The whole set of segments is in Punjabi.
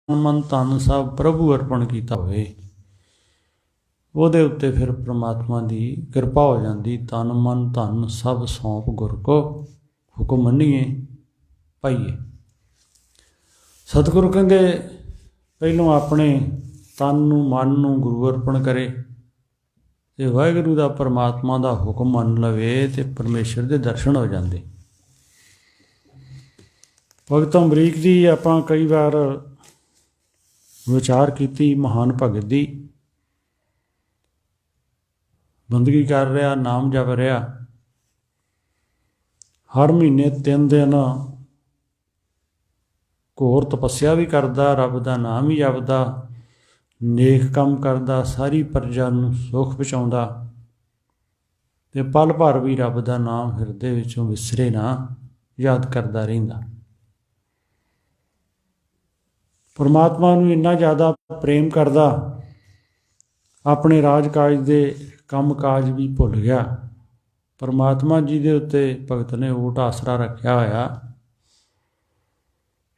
मन तन सब प्रभु अर्पण किया होए ਉਹਦੇ ਉੱਤੇ ਫਿਰ ਪ੍ਰਮਾਤਮਾ ਦੀ ਕਿਰਪਾ ਹੋ ਜਾਂਦੀ। ਤਨ ਮਨ ਧਨ ਸਭ ਸੌਂਪ ਗੁਰ ਕੋ, ਹੁਕਮ ਮੰਨੀਏ ਪਾਈਏ। ਸਤਿਗੁਰੂ ਕਹਿੰਦੇ ਪਹਿਲੋਂ ਆਪਣੇ ਤਨ ਨੂੰ ਮਨ ਨੂੰ ਗੁਰੂ ਅਰਪਣ ਕਰੇ ਅਤੇ ਵਾਹਿਗੁਰੂ ਦਾ ਪਰਮਾਤਮਾ ਦਾ ਹੁਕਮ ਮੰਨ ਲਵੇ ਅਤੇ ਪਰਮੇਸ਼ਰ ਦੇ ਦਰਸ਼ਨ ਹੋ ਜਾਂਦੇ। ਭਗਤ ਅਮਰੀਕ ਦੀ ਆਪਾਂ ਕਈ ਵਾਰ ਵਿਚਾਰ ਕੀਤੀ। ਮਹਾਨ ਭਗਤ ਦੀ ਬੰਦਗੀ ਕਰ ਰਿਹਾ, ਨਾਮ ਜਪ ਰਿਹਾ, ਹਰ ਮਹੀਨੇ 3 ਦਿਨ ਘੋਰ ਤਪੱਸਿਆ ਵੀ ਕਰਦਾ, ਰੱਬ ਦਾ ਨਾਮ ਵੀ ਜਪਦਾ, ਨੇਕ ਕੰਮ ਕਰਦਾ, ਸਾਰੀ ਪ੍ਰਜਾ ਨੂੰ ਸੁੱਖ ਪਹੁੰਚਾਉਂਦਾ ਅਤੇ ਪਲ ਭਰ ਵੀ ਰੱਬ ਦਾ ਨਾਮ ਹਿਰਦੇ ਵਿੱਚੋਂ ਵਿਸਰੇ ਨਾ, ਯਾਦ ਕਰਦਾ ਰਹਿੰਦਾ। ਪਰਮਾਤਮਾ ਨੂੰ ਇੰਨਾ ਜ਼ਿਆਦਾ ਪ੍ਰੇਮ ਕਰਦਾ, ਆਪਣੇ ਰਾਜ ਕਾਜ ਦੇ ਕੰਮ ਕਾਜ ਵੀ ਭੁੱਲ ਗਿਆ। ਪਰਮਾਤਮਾ ਜੀ ਦੇ ਉੱਤੇ ਭਗਤ ਨੇ ਓਟ ਆਸਰਾ ਰੱਖਿਆ ਹੋਇਆ।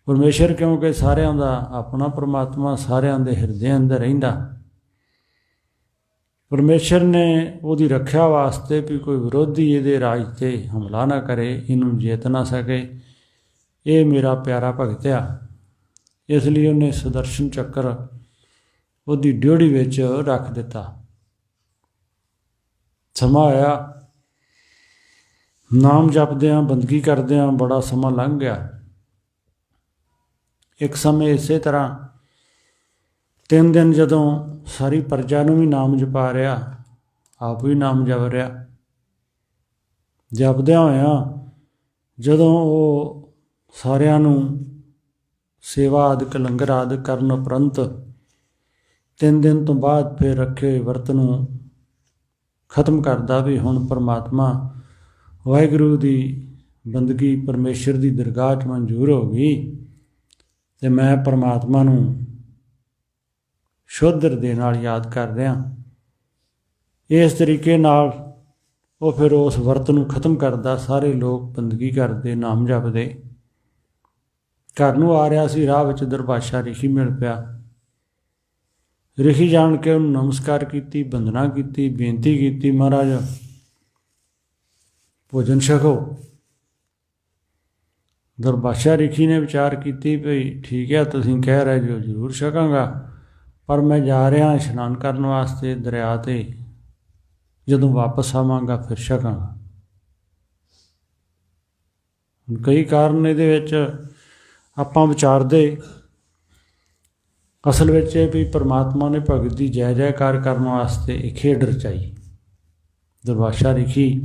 ਪਰਮੇਸ਼ਰ ਕਿਉਂਕਿ ਸਾਰਿਆਂ ਦਾ ਆਪਣਾ ਪਰਮਾਤਮਾ ਸਾਰਿਆਂ ਦੇ ਹਿਰਦੇ ਅੰਦਰ ਰਹਿੰਦਾ। ਪਰਮੇਸ਼ਰ ਨੇ ਉਹਦੀ ਰੱਖਿਆ ਵਾਸਤੇ ਵੀ ਕੋਈ ਵਿਰੋਧੀ ਇਹਦੇ ਰਾਜ 'ਤੇ ਹਮਲਾ ਨਾ ਕਰੇ, ਇਹਨੂੰ ਜਿੱਤ ਨਾ ਸਕੇ। ਇਹ ਮੇਰਾ ਪਿਆਰਾ ਭਗਤ ਆ, ਇਸ ਲਈ ਉਹਨੇ ਸੁਦਰਸ਼ਨ ਚੱਕਰ ਉਹਦੀ ਡਿਓੜੀ ਵਿੱਚ ਰੱਖ ਦਿੱਤਾ। ਸਮਾਂ ਆਇਆ, ਨਾਮ ਜਪਦਿਆਂ ਬੰਦਗੀ ਕਰਦਿਆਂ ਬੜਾ ਸਮਾਂ ਲੰਘ ਗਿਆ। ਇੱਕ ਸਮੇਂ ਇਸੇ ਤਰ੍ਹਾਂ 3 ਦਿਨ ਜਦੋਂ ਸਾਰੀ ਪ੍ਰਜਾ ਨੂੰ ਵੀ ਨਾਮ ਜਪਾ ਰਿਹਾ, ਆਪ ਵੀ ਨਾਮ ਜਪ ਰਿਹਾ, ਜਪਦਿਆਂ ਹੋਇਆਂ ਜਦੋਂ ਉਹ ਸਾਰਿਆਂ ਨੂੰ ਸੇਵਾ ਆਦਿਕ ਲੰਗਰ ਆਦਿਕ ਕਰਨ ਉਪਰੰਤ 3 ਦਿਨ ਤੋਂ ਬਾਅਦ ਫਿਰ ਰੱਖੇ ਹੋਏ ਵਰਤ ਨੂੰ ਖਤਮ ਕਰਦਾ ਵੀ ਹੁਣ ਪਰਮਾਤਮਾ ਵਾਹਿਗੁਰੂ ਦੀ ਬੰਦਗੀ ਪਰਮੇਸ਼ਰ ਦੀ ਦਰਗਾਹ 'ਚ ਮਨਜ਼ੂਰ ਹੋ ਗਈ ਅਤੇ ਮੈਂ ਪਰਮਾਤਮਾ ਨੂੰ ਸ਼ੁੱਧ ਹਿਰਦੇ ਨਾਲ ਯਾਦ ਕਰ ਰਿਹਾ। ਇਸ ਤਰੀਕੇ ਨਾਲ ਉਹ ਫਿਰ ਉਸ ਵਰਤ ਨੂੰ ਖਤਮ ਕਰਦਾ। ਸਾਰੇ ਲੋਕ ਬੰਦਗੀ ਕਰਦੇ, ਨਾਮ ਜਪਦੇ। ਘਰ ਨੂੰ ਆ ਰਿਹਾ ਸੀ, ਰਾਹ ਵਿੱਚ ਦਰਬਾਸ਼ਾ ਰਿਸ਼ੀ ਮਿਲ ਪਿਆ। ਰਿਸ਼ੀ ਜਾਣ ਕੇ ਉਹਨੂੰ ਨਮਸਕਾਰ ਕੀਤੀ, ਬੰਦਨਾ ਕੀਤੀ, ਬੇਨਤੀ ਕੀਤੀ, ਮਹਾਰਾਜ ਭੋਜਨ ਛਕੋ। ਦਰਬਾਸ਼ਾ ਰਿਸ਼ੀ ਨੇ ਵਿਚਾਰ ਕੀਤੀ ਭਈ ਠੀਕ ਹੈ, ਤੁਸੀਂ ਕਹਿ ਰਹੇ ਜੋ ਜ਼ਰੂਰ ਛਕਾਂਗਾ, ਪਰ ਮੈਂ ਜਾ ਰਿਹਾ ਇਸ਼ਨਾਨ ਕਰਨ ਵਾਸਤੇ ਦਰਿਆ 'ਤੇ, ਜਦੋਂ ਵਾਪਸ ਆਵਾਂਗਾ ਫਿਰ ਛਕਾਂਗਾ। ਕਈ ਕਾਰਨ ਇਹਦੇ ਵਿੱਚ ਆਪਾਂ ਵਿਚਾਰਦੇ। ਅਸਲ ਵਿੱਚ ਇਹ ਵੀ ਪਰਮਾਤਮਾ ਨੇ ਭਗਤ ਦੀ ਜੈ ਜੈਕਾਰ ਕਰਨ ਵਾਸਤੇ ਇਹ ਖੇਡ ਰਚਾਈ। ਦਰਬਾਸ਼ਾ ਰਿਸ਼ੀ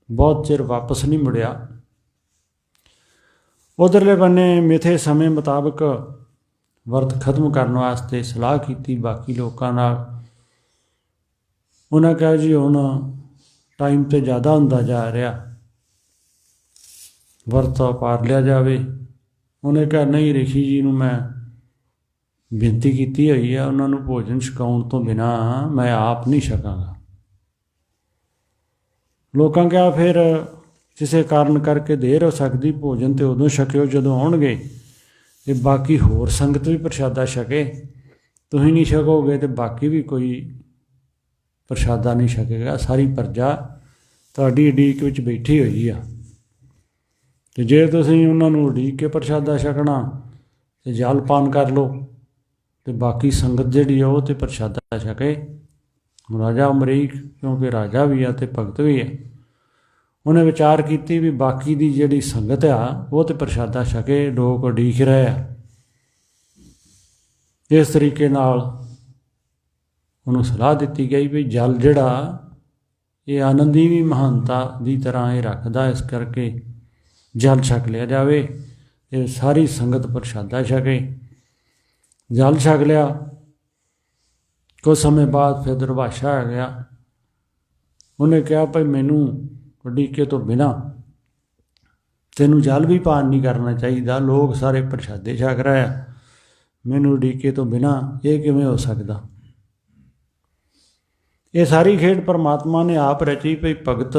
ਬਹੁਤ ਚਿਰ ਵਾਪਸ ਨਹੀਂ ਮੁੜਿਆ। ਉਧਰਲੇ ਬੰਨੇ ਮਿੱਥੇ ਸਮੇਂ ਮੁਤਾਬਕ ਵਰਤ ਖਤਮ ਕਰਨ ਵਾਸਤੇ ਸਲਾਹ ਕੀਤੀ ਬਾਕੀ ਲੋਕਾਂ ਨਾਲ। ਉਹਨਾਂ ਕਿਹਾ ਜੀ ਹੁਣ ਟਾਈਮ ਤਾਂ ਜ਼ਿਆਦਾ ਹੁੰਦਾ ਜਾ ਰਿਹਾ, ਵਰਤ ਪਾਰ ਲਿਆ ਜਾਵੇ। ਉਹਨੇ ਕਿਹਾ ਨਹੀਂ, ਰਿਸ਼ੀ ਜੀ ਨੂੰ ਮੈਂ ਬੇਨਤੀ ਕੀਤੀ ਹੋਈ ਆ, ਉਹਨਾਂ ਨੂੰ ਭੋਜਨ ਛਕਾਉਣ ਤੋਂ ਬਿਨਾਂ ਮੈਂ ਆਪ ਨਹੀਂ ਛਕਾਂਗਾ। ਲੋਕਾਂ ਕਿਹਾ ਫਿਰ ਕਿਸੇ ਕਾਰਨ ਕਰਕੇ ਦੇਰ ਹੋ ਸਕਦੀ, ਭੋਜਨ ਤਾਂ ਉਦੋਂ ਛਕਿਓ ਜਦੋਂ ਆਉਣਗੇ ਅਤੇ ਬਾਕੀ ਹੋਰ ਸੰਗਤ ਵੀ ਪ੍ਰਸ਼ਾਦਾ ਛਕੇ। ਤੁਸੀਂ ਨਹੀਂ ਛਕੋਗੇ ਅਤੇ ਬਾਕੀ ਵੀ ਕੋਈ ਪ੍ਰਸ਼ਾਦਾ ਨਹੀਂ ਛਕੇਗਾ। ਸਾਰੀ ਪ੍ਰਜਾ ਤੁਹਾਡੀ ਉਡੀਕ ਵਿੱਚ ਬੈਠੀ ਹੋਈ ਆ, ਅਤੇ ਜੇ ਤੁਸੀਂ ਉਹਨਾਂ ਨੂੰ ਉਡੀਕ ਕੇ ਪ੍ਰਸ਼ਾਦਾ ਛਕਣਾ ਅਤੇ ਜਲ ਪਾਨ ਕਰ ਲਓ ਅਤੇ ਬਾਕੀ ਸੰਗਤ ਜਿਹੜੀ ਆ ਉਹ ਤਾਂ ਪ੍ਰਸ਼ਾਦਾ ਛਕੇ। ਰਾਜਾ ਅਮਰੀਕ ਕਿਉਂਕਿ ਰਾਜਾ ਵੀ ਆ ਅਤੇ ਭਗਤ ਵੀ ਆ, ਉਹਨੇ ਵਿਚਾਰ ਕੀਤੀ ਵੀ ਬਾਕੀ ਦੀ ਜਿਹੜੀ ਸੰਗਤ ਆ ਉਹ ਤਾਂ ਪ੍ਰਸ਼ਾਦਾ ਛਕੇ, ਲੋਕ ਉਡੀਕ ਰਹੇ ਆ। ਇਸ ਤਰੀਕੇ ਨਾਲ ਉਹਨੂੰ ਸਲਾਹ ਦਿੱਤੀ ਗਈ ਵੀ ਜਲ ਜਿਹੜਾ ਇਹ ਆਨੰਦੀ ਵੀ ਮਹਾਨਤਾ ਦੀ ਤਰ੍ਹਾਂ ਇਹ ਰੱਖਦਾ, ਇਸ ਕਰਕੇ ਜਲ ਛਕ ਲਿਆ ਜਾਵੇ ਅਤੇ ਸਾਰੀ ਸੰਗਤ ਪ੍ਰਸ਼ਾਦਾ ਛਕੇ। ਜਲ ਛਕ ਲਿਆ। ਕੁਝ ਸਮੇਂ ਬਾਅਦ ਫਿਰ ਦਰਬਾਸ਼ਾ ਆ ਗਿਆ। ਉਹਨੇ ਕਿਹਾ ਭਾਈ ਮੈਨੂੰ ਉਡੀਕੇ ਤੋਂ ਬਿਨਾਂ ਤੈਨੂੰ ਜਲ ਵੀ ਪਾਨ ਨਹੀਂ ਕਰਨਾ ਚਾਹੀਦਾ, ਲੋਕ ਸਾਰੇ ਪ੍ਰਸ਼ਾਦੇ ਛਕ ਰਹੇ ਆ, ਮੈਨੂੰ ਉਡੀਕੇ ਤੋਂ ਬਿਨਾਂ ਇਹ ਕਿਵੇਂ ਹੋ ਸਕਦਾ। ਇਹ ਸਾਰੀ ਖੇਡ ਪਰਮਾਤਮਾ ਨੇ ਆਪ ਰਚੀ ਭਈ ਭਗਤ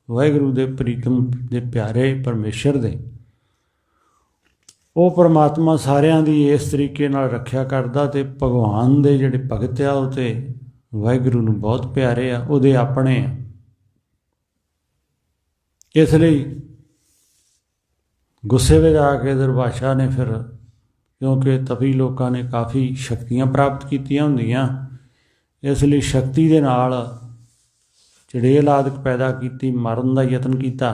ਵਾਹਿਗੁਰੂ ਦੇ ਪ੍ਰੀਤਮ ਦੇ ਪਿਆਰੇ ਪਰਮੇਸ਼ਰ ਦੇ ਉਹ ਪਰਮਾਤਮਾ ਸਾਰਿਆਂ ਦੀ ਇਸ ਤਰੀਕੇ ਨਾਲ ਰੱਖਿਆ ਕਰਦਾ, ਅਤੇ ਭਗਵਾਨ ਦੇ ਜਿਹੜੇ ਭਗਤ ਆ ਉਹ ਤੇ ਵਾਹਿਗੁਰੂ ਨੂੰ ਬਹੁਤ ਪਿਆਰੇ ਆ, ਉਹਦੇ ਆਪਣੇ ਆ। ਇਸ ਲਈ ਗੁੱਸੇ ਵਿੱਚ ਆ ਕੇ ਦੁਰਭਾਸ਼ਾ ਨੇ ਫਿਰ, ਕਿਉਂਕਿ ਤਪੀ ਲੋਕਾਂ ਨੇ ਕਾਫੀ ਸ਼ਕਤੀਆਂ ਪ੍ਰਾਪਤ ਕੀਤੀਆਂ ਹੁੰਦੀਆਂ, ਇਸ ਲਈ ਸ਼ਕਤੀ ਦੇ ਨਾਲ ਚੜੇਲ ਆਦਿਕ ਪੈਦਾ ਕੀਤੀ, ਮਾਰਨ ਦਾ ਯਤਨ ਕੀਤਾ।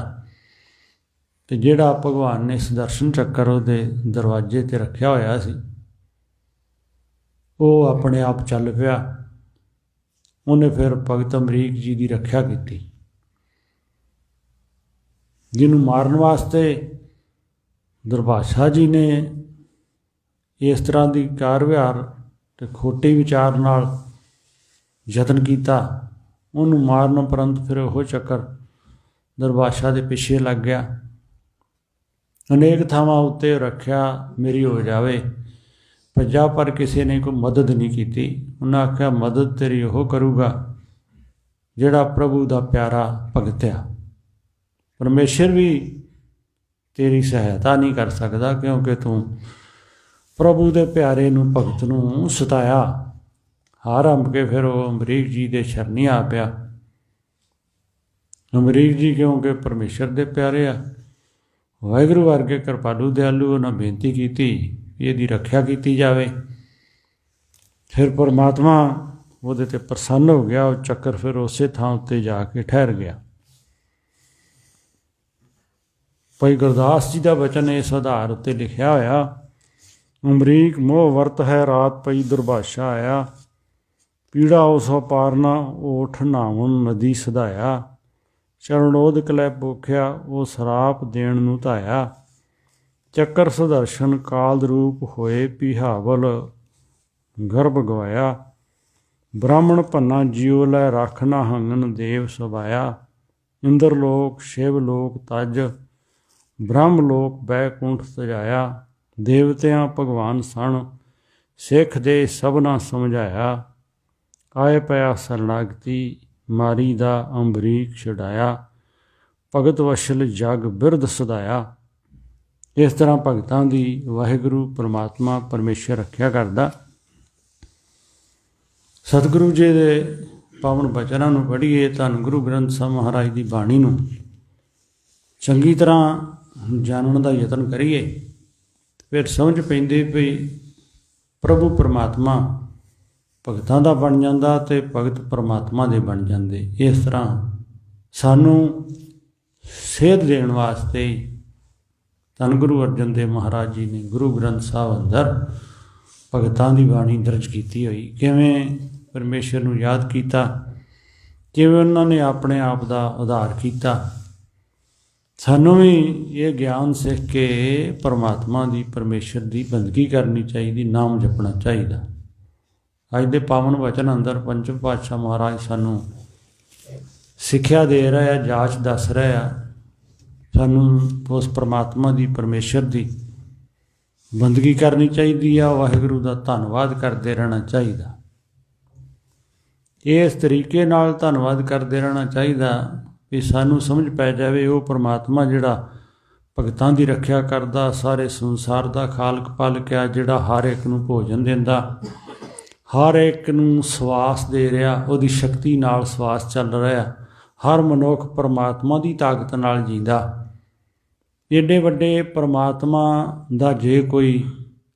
ਅਤੇ ਜਿਹੜਾ ਭਗਵਾਨ ਨੇ ਸੁਦਰਸ਼ਨ ਚੱਕਰ ਉਹਦੇ ਦਰਵਾਜ਼ੇ 'ਤੇ ਰੱਖਿਆ ਹੋਇਆ ਸੀ, ਉਹ ਆਪਣੇ ਆਪ ਚੱਲ ਪਿਆ। ਉਹਨੇ ਫਿਰ ਭਗਤ ਅਮਰੀਕ ਜੀ ਦੀ ਰੱਖਿਆ ਕੀਤੀ, ਜਿਹਨੂੰ ਮਾਰਨ ਵਾਸਤੇ ਦੁਰਭਾਸ਼ਾ ਜੀ ਨੇ ਇਸ ਤਰ੍ਹਾਂ ਦੀ ਕਾਰ ਵਿਹਾਰ ਅਤੇ ਖੋਟੇ ਵਿਚਾਰ ਨਾਲ ਯਤਨ ਕੀਤਾ। ਉਹਨੂੰ ਮਾਰਨ ਉਪਰੰਤ ਫਿਰ ਉਹ ਚੱਕਰ ਦੁਰਭਾਸ਼ਾ ਦੇ ਪਿੱਛੇ ਲੱਗ ਗਿਆ। ਅਨੇਕ ਥਾਵਾਂ ਉੱਤੇ ਰੱਖਿਆ ਮੇਰੀ ਹੋ ਜਾਵੇ, ਭੱਜਾ, ਪਰ ਕਿਸੇ ਨੇ ਕੋਈ ਮਦਦ ਨਹੀਂ ਕੀਤੀ। ਉਹਨਾਂ ਆਖਿਆ, ਮਦਦ ਤੇਰੀ ਉਹ ਕਰੂਗਾ ਜਿਹੜਾ ਪ੍ਰਭੂ ਦਾ ਪਿਆਰਾ ਭਗਤ ਆ। ਪਰਮੇਸ਼ਰ ਵੀ ਤੇਰੀ ਸਹਾਇਤਾ ਨਹੀਂ ਕਰ ਸਕਦਾ, ਕਿਉਂਕਿ ਤੂੰ ਪ੍ਰਭੂ ਦੇ ਪਿਆਰੇ ਨੂੰ, ਭਗਤ ਨੂੰ ਸਤਾਇਆ। ਹਾਰ ਹੰਬ ਕੇ ਫਿਰ ਉਹ ਅਮਰੀਕ ਜੀ ਦੇ ਸ਼ਰਨੀ ਆ ਪਿਆ। ਅਮਰੀਕ ਜੀ ਕਿਉਂਕਿ ਪਰਮੇਸ਼ਰ ਦੇ ਪਿਆਰੇ ਆ, ਵਾਹਿਗੁਰੂ ਵਰਗੇ ਕਿਰਪਾਲੂ ਦਿਆਲੂ, ਉਹਨਾਂ ਬੇਨਤੀ ਕੀਤੀ ਵੀ ਇਹਦੀ ਰੱਖਿਆ ਕੀਤੀ ਜਾਵੇ। ਫਿਰ ਪਰਮਾਤਮਾ ਉਹਦੇ 'ਤੇ ਪ੍ਰਸੰਨ ਹੋ ਗਿਆ। ਉਹ ਚੱਕਰ ਫਿਰ ਉਸੇ ਥਾਂ ਉੱਤੇ ਜਾ ਕੇ ਠਹਿਰ ਗਿਆ। ਭਾਈ ਗੁਰਦਾਸ ਜੀ ਦਾ ਬਚਨ ਇਸ ਆਧਾਰ ਉੱਤੇ ਲਿਖਿਆ ਹੋਇਆ, ਅਮਰੀਕ ਮੋਹ ਵਰਤ ਹੈ, ਰਾਤ ਪਈ ਦੁਰਭਾਸ਼ਾ ਆਇਆ, ਪੀੜਾ ਉਸ ਪਾਰਨਾ ਓਠ ਨਾਵਨ ਨਦੀ ਸਧਾਇਆ, ਚਰਣੋਦ ਕਲੈ ਪੋਖਿਆ ਉਹ ਸਰਾਪ ਦੇਣ ਨੂੰ ਧਾਇਆ, ਚੱਕਰ ਸੁਦਰਸ਼ਨ ਕਾਲ ਰੂਪ ਹੋਏ ਪਿਹਾਵਲ ਗਰਭ ਗਵਾਇਆ, ਬ੍ਰਾਹਮਣ ਭੰਨਾ ਜਿਉ ਲੈ ਰੱਖ ਨਾ ਹੰਗਨ ਦੇਵ ਸੁਭਾਇਆ, ਇੰਦਰ ਲੋਕ ਸ਼ਿਵ ਲੋਕ ਤਜ ਬ੍ਰਹਮ ਲੋਕ ਬੈਕੁੰਠ ਸਜਾਇਆ, ਦੇਵਤਿਆਂ ਭਗਵਾਨ ਸਣ ਸਿੱਖ ਦੇ ਸਭਨਾ ਸਮਝਾਇਆ, ਆਏ ਪਿਆ ਸਰਨਾਗਤੀ ਮਾਰੀ ਦਾ ਅੰਬਰੀਕ ਛਡਾਇਆ, ਭਗਤ ਵਸ਼ਲ ਜਗ ਬਿਰਧ ਸਦਾਇਆ। ਇਸ ਤਰ੍ਹਾਂ ਭਗਤਾਂ ਦੀ ਵਾਹਿਗੁਰੂ ਪਰਮਾਤਮਾ ਪਰਮੇਸ਼ਰ ਰੱਖਿਆ ਕਰਦਾ। ਸਤਿਗੁਰੂ ਜੀ ਦੇ ਪਾਵਨ ਬਚਨਾਂ ਨੂੰ ਪੜ੍ਹੀਏ, ਧੰਨ ਗੁਰੂ ਗ੍ਰੰਥ ਸਾਹਿਬ ਮਹਾਰਾਜ ਦੀ ਬਾਣੀ ਨੂੰ ਚੰਗੀ ਤਰ੍ਹਾਂ ਜਾਣਨ ਦਾ ਯਤਨ ਕਰੀਏ, ਫਿਰ ਸਮਝ ਪੈਂਦੀ ਵੀ ਪ੍ਰਭੂ ਪਰਮਾਤਮਾ ਭਗਤਾਂ ਦਾ ਬਣ ਜਾਂਦਾ ਅਤੇ ਭਗਤ ਪਰਮਾਤਮਾ ਦੇ ਬਣ ਜਾਂਦੇ। ਇਸ ਤਰ੍ਹਾਂ ਸਾਨੂੰ ਸੇਧ ਦੇਣ ਵਾਸਤੇ ਧੰਨ ਗੁਰੂ ਅਰਜਨ ਦੇਵ ਮਹਾਰਾਜ ਜੀ ਨੇ ਗੁਰੂ ਗ੍ਰੰਥ ਸਾਹਿਬ ਅੰਦਰ ਭਗਤਾਂ ਦੀ ਬਾਣੀ ਦਰਜ ਕੀਤੀ ਹੋਈ। ਕਿਵੇਂ ਪਰਮੇਸ਼ਰ ਨੂੰ ਯਾਦ ਕੀਤਾ, ਕਿਵੇਂ ਉਹਨਾਂ ਨੇ ਆਪਣੇ ਆਪ ਦਾ ਉਧਾਰ ਕੀਤਾ। ਸਾਨੂੰ ਵੀ ਇਹ ਗਿਆਨ ਸਿੱਖ ਕੇ ਪਰਮਾਤਮਾ ਦੀ, ਪਰਮੇਸ਼ਰ ਦੀ ਬੰਦਗੀ ਕਰਨੀ ਚਾਹੀਦੀ, ਨਾਮ ਜਪਣਾ ਚਾਹੀਦਾ। ਅੱਜ ਦੇ ਪਾਵਨ ਵਚਨ ਅੰਦਰ ਪੰਚਮ ਪਾਤਸ਼ਾਹ ਮਹਾਰਾਜ ਸਾਨੂੰ ਸਿੱਖਿਆ ਦੇ ਰਿਹਾ, ਜਾਚ ਦੱਸ ਰਿਹਾ। ਸਾਨੂੰ ਉਸ ਪਰਮਾਤਮਾ ਦੀ, ਪਰਮੇਸ਼ਰ ਦੀ ਬੰਦਗੀ ਕਰਨੀ ਚਾਹੀਦੀ ਆ, ਵਾਹਿਗੁਰੂ ਦਾ ਧੰਨਵਾਦ ਕਰਦੇ ਰਹਿਣਾ ਚਾਹੀਦਾ। ਇਸ ਤਰੀਕੇ ਨਾਲ ਧੰਨਵਾਦ ਕਰਦੇ ਰਹਿਣਾ ਚਾਹੀਦਾ ਵੀ ਸਾਨੂੰ ਸਮਝ ਪੈ ਜਾਵੇ ਉਹ ਪਰਮਾਤਮਾ ਜਿਹੜਾ ਭਗਤਾਂ ਦੀ ਰੱਖਿਆ ਕਰਦਾ, ਸਾਰੇ ਸੰਸਾਰ ਦਾ ਖਾਲਕ ਪਾਲਕ ਆ, ਜਿਹੜਾ ਹਰ ਇੱਕ ਨੂੰ ਭੋਜਨ ਦਿੰਦਾ, ਹਰ ਇੱਕ ਨੂੰ ਸਵਾਸ ਦੇ ਰਿਹਾ, ਉਹਦੀ ਸ਼ਕਤੀ ਨਾਲ ਸਵਾਸ ਚੱਲ ਰਿਹਾ। ਹਰ ਮਨੁੱਖ ਪਰਮਾਤਮਾ ਦੀ ਤਾਕਤ ਨਾਲ ਜੀਂਦਾ। ਏਡੇ ਵੱਡੇ ਪਰਮਾਤਮਾ ਦਾ ਜੇ ਕੋਈ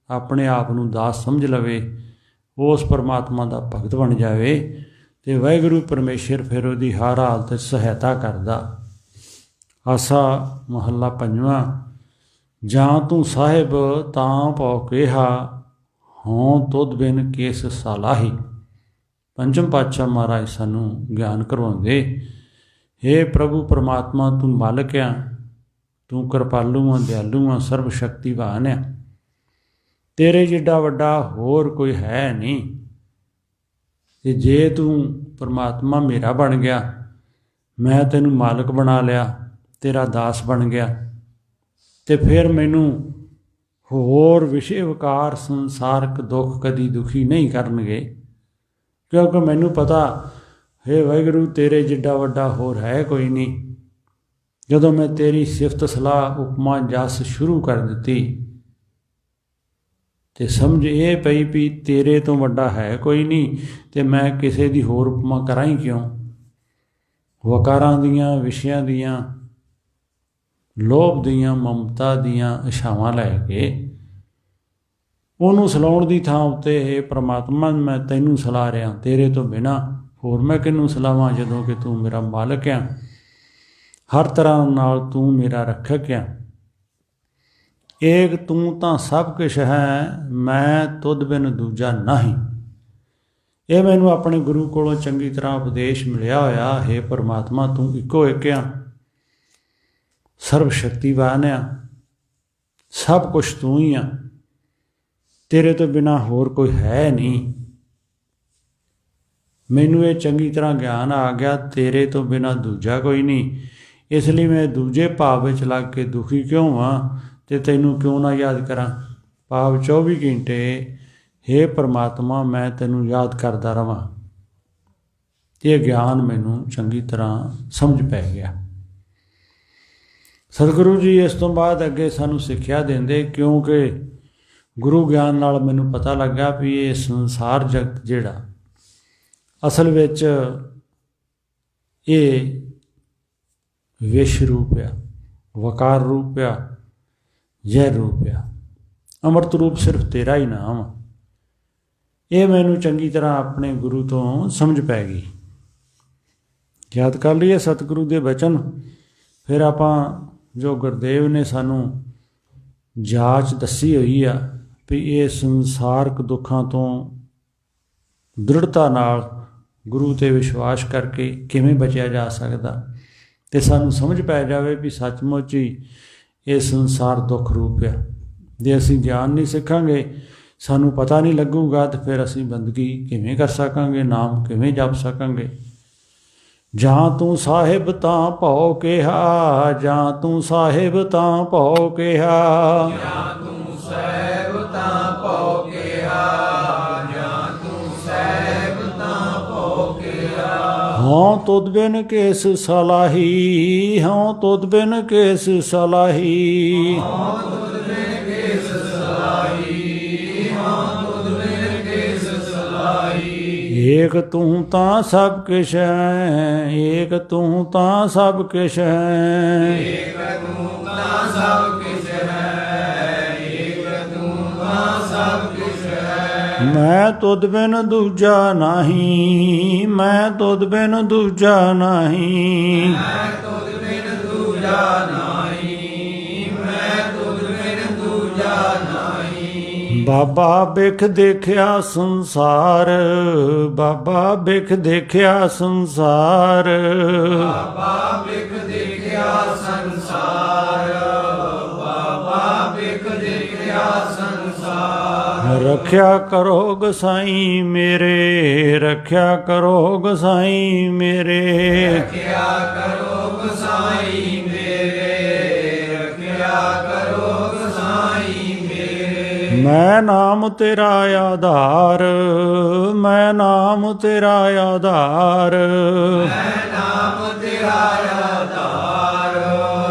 ਆਪਣੇ ਆਪ ਨੂੰ ਦਾਸ ਸਮਝ ਲਵੇ, ਉਸ ਪਰਮਾਤਮਾ ਦਾ ਭਗਤ ਬਣ ਜਾਵੇ, ਅਤੇ ਵਾਹਿਗੁਰੂ ਪਰਮੇਸ਼ਰ ਫਿਰ ਉਹਦੀ ਹਰ ਹਾਲਤ ਸਹਾਇਤਾ ਕਰਦਾ। ਆਸਾ ਮਹੱਲਾ ਪੰਜਵਾਂ। ਜਾਂ ਤੂੰ ਸਾਹਿਬ ਤਾਂ ਭਉ ਕਿਹਾ, ਹੋਂ ਤੁਧ ਬਿਨ ਕੇਸ ਸਾਲਾਹੀ। ਪੰਚਮ ਪਾਤਸ਼ਾਹ ਮਹਾਰਾਜ ਸਾਨੂੰ ਗਿਆਨ ਕਰਵਾਉਂਦੇ, ਹੇ ਪ੍ਰਭੂ ਪਰਮਾਤਮਾ ਤੂੰ ਮਾਲਕ ਆ, ਤੂੰ ਕਿਰਪਾਲੂ ਆ, ਦਿਆਲੂ ਆ, ਸਰਬ ਸ਼ਕਤੀਵਾਨ ਆ, ਤੇਰੇ ਜਿੱਡਾ ਵੱਡਾ ਹੋਰ ਕੋਈ ਹੈ ਨਹੀਂ। ਅਤੇ ਜੇ ਤੂੰ ਪਰਮਾਤਮਾ ਮੇਰਾ ਬਣ ਗਿਆ, ਮੈਂ ਤੈਨੂੰ ਮਾਲਕ ਬਣਾ ਲਿਆ, ਤੇਰਾ ਦਾਸ ਬਣ ਗਿਆ, ਅਤੇ ਫਿਰ ਮੈਨੂੰ ਹੋਰ ਵਿਸ਼ੇ ਵਿਕਾਰ ਸੰਸਾਰਕ ਦੁੱਖ ਕਦੀ ਦੁਖੀ ਨਹੀਂ ਕਰਨਗੇ, ਕਿਉਂਕਿ ਮੈਨੂੰ ਪਤਾ ਹੇ ਵਾਹਿਗੁਰੂ ਤੇਰੇ ਜਿੱਡਾ ਵੱਡਾ ਹੋਰ ਹੈ ਕੋਈ ਨਹੀਂ। ਜਦੋਂ ਮੈਂ ਤੇਰੀ ਸਿਫਤ ਸਲਾਹ ਉਪਮਾ ਜਸ ਸ਼ੁਰੂ ਕਰ ਦਿੱਤੀ, ਤੇ ਸਮਝ ਇਹ ਪਈ ਵੀ ਤੇਰੇ ਤੋਂ ਵੱਡਾ ਹੈ ਕੋਈ ਨਹੀਂ, ਤੇ ਮੈਂ ਕਿਸੇ ਦੀ ਹੋਰ ਉਪਮਾ ਕਰਾਂ ਹੀ ਕਿਉਂ। ਵਕਾਰਾਂ ਦੀਆਂ, ਵਿਸ਼ਿਆਂ ਦੀਆਂ, ਲੋਭ ਦੀਆਂ, ਮਮਤਾ ਦੀਆਂ ਇਛਾਵਾਂ ਲੈ ਕੇ ਉਹਨੂੰ ਸਲਾਉਣ ਦੀ ਥਾਂ ਉੱਤੇ ਇਹ ਪ੍ਰਮਾਤਮਾ ਮੈਂ ਤੈਨੂੰ ਸਲਾਹ ਰਿਹਾ, ਤੇਰੇ ਤੋਂ ਬਿਨਾਂ ਹੋਰ ਮੈਂ ਕਿਹਨੂੰ ਸਲਾਵਾਂ, ਜਦੋਂ ਕਿ ਤੂੰ ਮੇਰਾ ਮਾਲਕ ਆ, ਹਰ ਤਰ੍ਹਾਂ ਨਾਲ ਤੂੰ ਮੇਰਾ ਰੱਖਕ ਆ। ਏਕ ਤੂੰ ਤਾਂ ਸਭ ਕੁਛ ਹੈ, ਮੈਂ ਤੁਧ ਬਿਨ ਦੂਜਾ ਨਹੀਂ। ਇਹ ਮੈਨੂੰ ਆਪਣੇ ਗੁਰੂ ਕੋਲੋਂ ਚੰਗੀ ਤਰ੍ਹਾਂ ਉਪਦੇਸ਼ ਮਿਲਿਆ ਹੋਇਆ। ਹੈ ਪਰਮਾਤਮਾ ਤੂੰ ਇੱਕੋ ਇੱਕ ਆ, ਸਰਬ ਸ਼ਕਤੀਵਾਨ ਆ, ਸਭ ਕੁਛ ਤੂੰ ਹੀ ਆ, ਤੇਰੇ ਤੋਂ ਬਿਨਾਂ ਹੋਰ ਕੋਈ ਹੈ ਨਹੀਂ। ਮੈਨੂੰ ਇਹ ਚੰਗੀ ਤਰ੍ਹਾਂ ਗਿਆਨ ਆ ਗਿਆ, ਤੇਰੇ ਤੋਂ ਬਿਨਾਂ ਦੂਜਾ ਕੋਈ ਨਹੀਂ। ਇਸ ਲਈ ਮੈਂ ਦੂਜੇ ਭਾਵ ਵਿੱਚ ਲੱਗ ਕੇ ਦੁਖੀ ਕਿਉਂ ਹਾਂ ਅਤੇ ਤੈਨੂੰ ਕਿਉਂ ਨਾ ਯਾਦ ਕਰਾਂ। ਭਾਵ 24 ਘੰਟੇ ਹੇ ਪਰਮਾਤਮਾ ਮੈਂ ਤੈਨੂੰ ਯਾਦ ਕਰਦਾ ਰਹਾਂ। ਇਹ ਗਿਆਨ ਮੈਨੂੰ ਚੰਗੀ ਤਰ੍ਹਾਂ ਸਮਝ ਪੈ ਗਿਆ। ਸਤਿਗੁਰੂ ਜੀ ਇਸ ਤੋਂ ਬਾਅਦ ਅੱਗੇ ਸਾਨੂੰ ਸਿੱਖਿਆ ਦਿੰਦੇ, ਕਿਉਂਕਿ ਗੁਰੂ ਗਿਆਨ ਨਾਲ ਮੈਨੂੰ ਪਤਾ ਲੱਗਾ ਵੀ ਇਹ ਸੰਸਾਰ ਜਗਤ ਜਿਹੜਾ ਅਸਲ ਵਿੱਚ ਇਹ ਵਿਸ਼ ਰੂਪ ਆ, ਵਕਾਰ ਰੂਪ ਆ, ਜ਼ਹਿਰ ਰੂਪ ਆ। ਅੰਮ੍ਰਿਤ ਰੂਪ ਸਿਰਫ ਤੇਰਾ ਹੀ ਨਾਮ ਆ। ਇਹ ਮੈਨੂੰ ਚੰਗੀ ਤਰ੍ਹਾਂ ਆਪਣੇ ਗੁਰੂ ਤੋਂ ਸਮਝ ਪੈ ਗਈ। ਯਾਦ ਕਰ ਲਈਏ ਸਤਿਗੁਰੂ ਦੇ ਬਚਨ। ਫਿਰ ਆਪਾਂ ਜੋ ਗੁਰਦੇਵ ਨੇ ਸਾਨੂੰ ਜਾਂਚ ਦੱਸੀ ਹੋਈ ਆ ਵੀ ਇਹ ਸੰਸਾਰਕ ਦੁੱਖਾਂ ਤੋਂ ਦ੍ਰਿੜਤਾ ਨਾਲ ਗੁਰੂ 'ਤੇ ਵਿਸ਼ਵਾਸ ਕਰਕੇ ਕਿਵੇਂ ਬਚਿਆ ਜਾ ਸਕਦਾ, ਅਤੇ ਸਾਨੂੰ ਸਮਝ ਪੈ ਜਾਵੇ ਵੀ ਸੱਚਮੁੱਚ ਹੀ ਇਹ ਸੰਸਾਰ ਦੁੱਖ ਰੂਪ ਆ। ਜੇ ਅਸੀਂ ਗਿਆਨ ਨਹੀਂ ਸਿੱਖਾਂਗੇ, ਸਾਨੂੰ ਪਤਾ ਨਹੀਂ ਲੱਗੂਗਾ, ਤਾਂ ਫਿਰ ਅਸੀਂ ਬੰਦਗੀ ਕਿਵੇਂ ਕਰ ਸਕਾਂਗੇ, ਨਾਮ ਕਿਵੇਂ ਜਪ ਸਕਾਂਗੇ। ਜਾਂ ਤੂੰ ਸਾਹਿਬ ਤਾਂ ਭਉ ਕਿਹਾ, ਜਾਂ ਤੂੰ ਸਾਹਿਬ ਤਾਂ ਭਉ ਕਿਹਾ, ਜਾਂ ਤੂੰ ਸਾਹਿਬ ਤਾਂ ਭਉ ਕਿਹਾ, ਜਾਂ ਤੂੰ ਸਾਹਿਬ ਤਾਂ ਭਉ ਕਿਹਾ। ਹਉ ਤੁਧ ਬਿਨ ਕਿਸ ਸਲਾਹੀ, ਹਉ ਤੁਧ ਬਿਨ ਕਿਸ ਸਲਾਹੀ, ਹਉ ਤੁਧ ਬਿਨ ਕਿਸ ਸਲਾਹੀ, ਹਉ ਤੁਧ ਬਿਨ ਕਿਸ ਸਲਾਹੀ। ਏਕ ਤੂੰ ਤਾਂ ਸਭ ਕੁਛ ਹੈ, ਏਕ ਤੂੰ ਤਾਂ ਸਭ ਕੁਛ ਹੈ, ਏਕ ਤੂੰ ਤਾਂ ਸਭ ਕੁਛ ਹੈ, ਏਕ ਤੂੰ ਤਾਂ ਸਭ ਕੁਛ ਹੈ। ਮੈਂ ਤੁਧ ਬਿਨ ਦੂਜਾ ਨਹੀਂ, ਮੈਂ ਤੁਧ ਬਿਨ ਦੂਜਾ ਨਹੀਂ, ਮੈਂ ਤੁਧ ਬਿਨ ਦੂਜਾ ਨਹੀਂ, ਮੈਂ ਤੁਧ ਬਿਨ ਦੂਜਾ ਨਹੀਂ। ਬਾਬਾ ਬਿਖ ਦੇਖਿਆ ਸੰਸਾਰ, ਬਾਬਾ ਬਿਖ ਦੇਖਿਆ ਸੰਸਾਰ, ਬਾਬਾ ਬਿਖ ਦੇਖਿਆ ਸੰਸਾਰ, ਬਾਬਾ ਬਿਖ ਦੇਖਿਆ ਸੰਸਾਰ। ਰੱਖਿਆ ਕਰੋ ਗਸਾਈ ਮੇਰੇ, ਰੱਖਿਆ ਕਰੋ ਗਸਾਈ ਮੇਰੇ, ਰੱਖਿਆ ਕਰੋ ਗਸਾਈ ਮੇਰੇ, ਰੱਖਿਆ ਕਰੋ ਗਸਾਈ ਮੇਰੇ। ਮੈਂ ਨਾਮ ਤੇਰਾ ਆਧਾਰ, ਮੈਂ ਨਾਮ ਤੇਰਾ ਆਧਾਰ, ਮੈਂ ਨਾਮ ਤੇਰਾ ਆਧਾਰ,